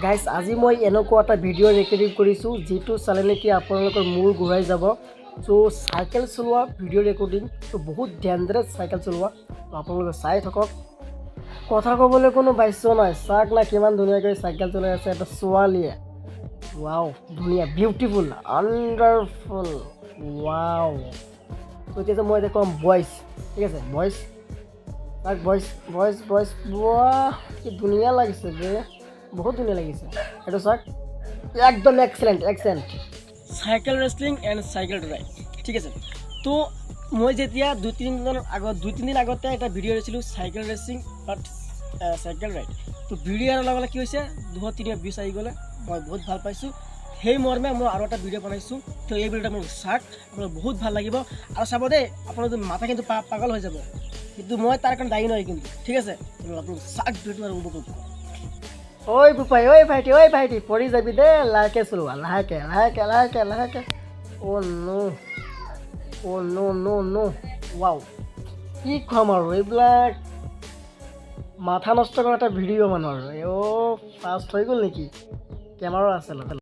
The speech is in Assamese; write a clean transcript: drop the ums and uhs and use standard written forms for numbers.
গাইজ আজি মই এনেকুৱা এটা ভিডিঅ' ৰেকৰ্ডিং কৰিছোঁ যিটো চালে নেকি আপোনালোকৰ মূৰ ঘূৰাই যাব। চ' চাইকেল চলোৱা ভিডিঅ' ৰেকৰ্ডিং, চ' বহুত ডেঞ্জাৰাছ চাইকেল চলোৱা। ত' আপোনালোকে চাই থাকক। কথা ক'বলৈ কোনো বাধ্য নাই। চাওক না কিমান ধুনীয়াকৈ চাইকেল চলাই আছে এটা ছোৱালীয়ে। ৱাও, ধুনীয়া, বিউটিফুল, আণ্ডাৰফুল, ৱাও। ত' এতিয়া যে মই এতিয়া ক'ম ভইচ, ঠিক আছে, ভইচ, তাক ভইচ ভইচ ভইচ ৱাহ, কি ধুনীয়া লাগিছে বে, বহুত ধুনীয়া লাগিছে। এইটো চাওক, একদম excellent excellent cycle wrestling and cycle ride, ঠিক আছে। তো মই যেতিয়া দুই তিনিদিন আগতে এটা ভিডিঅ' দিছিলোঁ চাইকেল ৰেচিং বাট চাইকেল ৰাইড। তো ভিডিঅ'ৰ লগে লগে কি হৈছে 200-300 ভিউজ আহি গ'লে, মই বহুত ভাল পাইছোঁ। সেই মৰ্মে মই আৰু এটা ভিডিঅ' বনাইছোঁ। তো এই ভিডিঅ'টা মোৰ চাওক, আপোনাৰ বহুত ভাল লাগিব। আৰু চাব দেই, আপোনাৰ মাথা কিন্তু পাগল হৈ যাব, কিন্তু মই তাৰ কাৰণে দায়ী নহয় কিন্তু, ঠিক আছে। আপোনালোক চাওক ভিডিঅ'টো আৰু উপভোগ কৰক। ঐ বোপাই, ঐ ভাইটি পৰি যাবি দে, লাহেকে চলোৱা, লাহেকে লাহেকে লাহেকে লাহেকে। অ' ন' ৱাও, কি ক'ম আৰু এইবিলাক মাথা নষ্ট কৰা এটা ভিডিঅ' মানুহৰ। ফাষ্ট হৈ গ'ল নেকি? কেমেৰা আছে